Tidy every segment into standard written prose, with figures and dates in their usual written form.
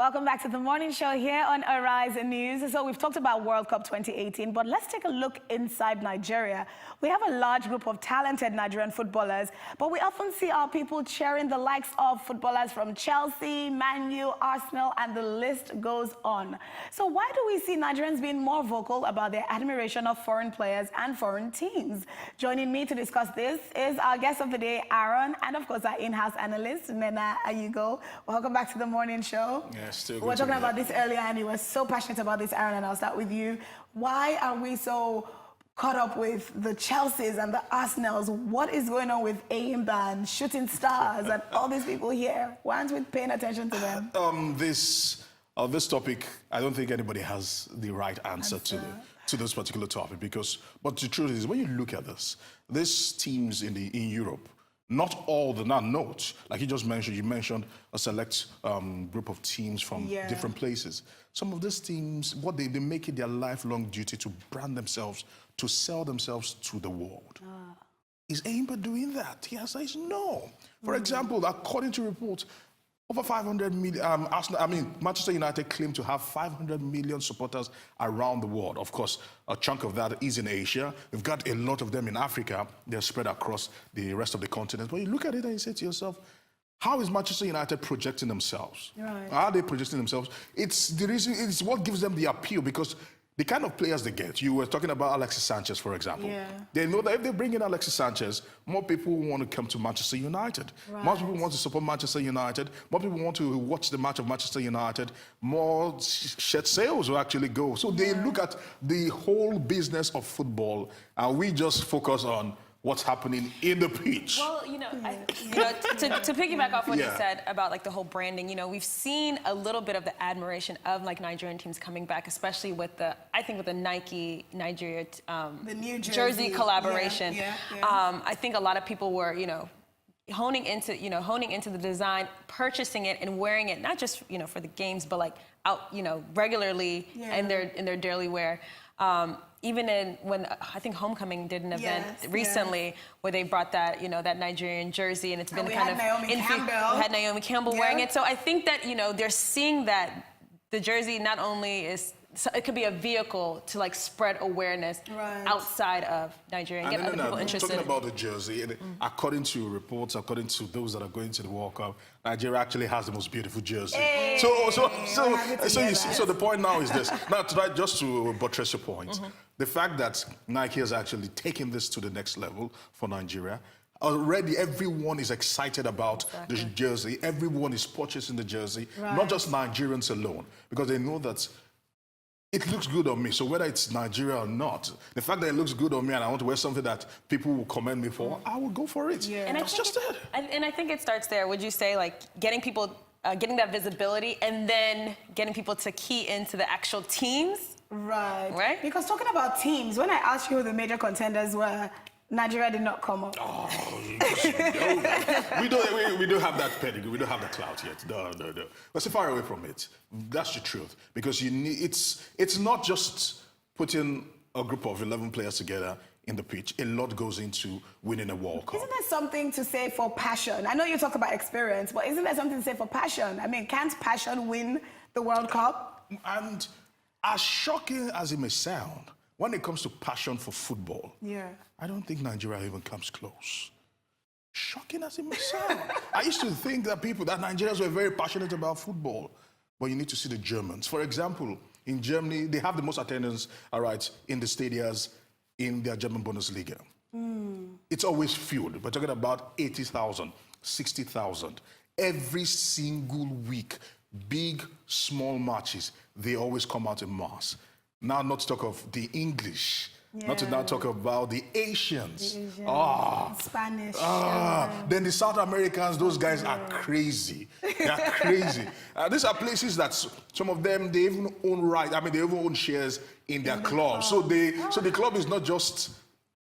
Welcome back to the morning show here on Arise News. So we've talked about World Cup 2018, but let's take a look inside Nigeria. We have a large group of talented Nigerian footballers, but we often see our people cheering the likes of footballers from Chelsea, Man U, Arsenal, and the list goes on. So why do we see Nigerians being more vocal about their admiration of foreign players and foreign teams? Joining me to discuss this is our guest of the day, Aaron, and of course our in-house analyst, Nena Ayugo. Welcome back to the morning show. Yeah, still We were talking about this earlier, and you were so passionate about this, Aaron, and I'll start with you. Why are we so caught up with the Chelseas and the Arsenals? What is going on with Aimba and Shooting Stars and all these people here? Why aren't we paying attention to them? This topic, I don't think anybody has the right answer to this particular topic but the truth is, when you look at this, these teams in Europe, not all the notes, like you just mentioned, you mentioned a select group of teams from different places. Some of these teams, what they make it their lifelong duty to brand themselves, to sell themselves to the world. Is Aimba doing that? The answer is no. For example, according to reports, over 500 million, Manchester United claim to have 500 million supporters around the world. Of course, a chunk of that is in Asia. We've got a lot of them in Africa. They're spread across the rest of the continent. But you look at it and you say to yourself, how is Manchester United projecting themselves? Right. How are they projecting themselves? It's the reason, it's what gives them the appeal, because the kind of players they get, you were talking about Alexis Sanchez, for example. Yeah. They know that if they bring in Alexis Sanchez, more people want to come to Manchester United. Right. More people want to support Manchester United. More people want to watch the match of Manchester United. More shirt sales will actually go. So they look at the whole business of football, and we just focus on what's happening in the pitch. Well, to piggyback off what you said about like the whole branding, we've seen a little bit of the admiration of like Nigerian teams coming back, especially with the Nike Nigeria the new jersey collaboration. Yeah. I think a lot of people were, honing into the design, purchasing it and wearing it, not just, for the games, but like out, regularly in their daily wear. Even when I think Homecoming did an event recently where they brought that, that Nigerian jersey, and it's been kind of Naomi Campbell wearing it. So I think that, they're seeing that the jersey not only is, so it could be a vehicle to like spread awareness outside of Nigeria and get other people interested. Talking about the jersey, according to reports, according to those that are going to the World Cup, Nigeria actually has the most beautiful jersey. Hey. So you see, so the point now is this. Now, just to buttress your point, the fact that Nike has actually taken this to the next level for Nigeria. Already, everyone is excited about the jersey. Everyone is purchasing the jersey, not just Nigerians alone, because they know that it looks good on me. So whether it's Nigeria or not, the fact that it looks good on me and I want to wear something that people will commend me for, I will go for it. Yeah. And that's just it. And I think it starts there. Would you say like getting people, getting that visibility, and then getting people to key into the actual teams? Right. Because talking about teams, when I asked you who the major contenders were, Nigeria did not come up. Oh, we don't have that pedigree. We don't have that clout yet. No. We're so far away from it. That's the truth. Because it's not just putting a group of 11 players together in the pitch. A lot goes into winning a World Cup. Isn't there something to say for passion? I know you talk about experience, but isn't there something to say for passion? I mean, can't passion win the World Cup? And as shocking as it may sound, when it comes to passion for football, I don't think Nigeria even comes close. Shocking as it may sound. I used to think that Nigerians were very passionate about football, but you need to see the Germans. For example, in Germany, they have the most attendance, in the stadiums in their German Bundesliga. It's always filled. We're talking about 80,000, 60,000. Every single week, big, small matches, they always come out in mass. Now, not to talk of the English, not to now talk about the Asians. Spanish. Then the South Americans, those guys are crazy. They are crazy. These are places that some of them, they even own they even own shares in their club. So the club is not just...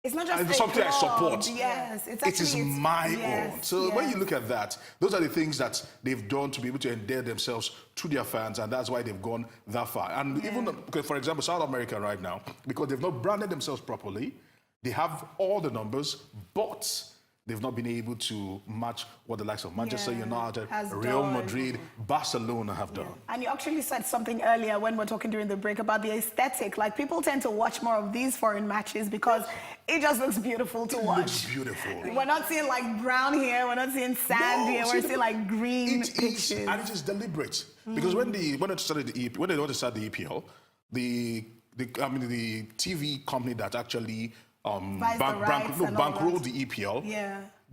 It's not just something I support. Yes, it is my own. So when you look at that, those are the things that they've done to be able to endear themselves to their fans, and that's why they've gone that far. And even, for example, South America right now, because they've not branded themselves properly, they have all the numbers, but they've not been able to match what the likes of Manchester United, has Real done. Madrid, Barcelona have done. And you actually said something earlier when we were talking during the break about the aesthetic. Like, people tend to watch more of these foreign matches because it just looks beautiful to watch. It looks beautiful. We're not seeing like brown here, we're not seeing sand here, we're seeing like green pictures. And it is deliberate. Because when they want to start the EPL, the TV company that actually bankrolled the EPL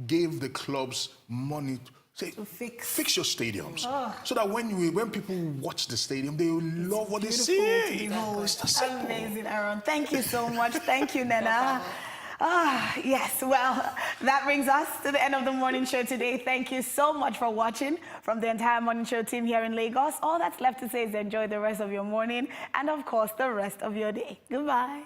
gave the clubs money to fix your stadiums, so that when people watch the stadium, they will love what they see. It's amazing, Aaron. Thank you so much. Thank you, Nena. Yes, well, that brings us to the end of the morning show today. Thank you so much for watching. From the entire morning show team here in Lagos, all that's left to say is enjoy the rest of your morning and, of course, the rest of your day. Goodbye.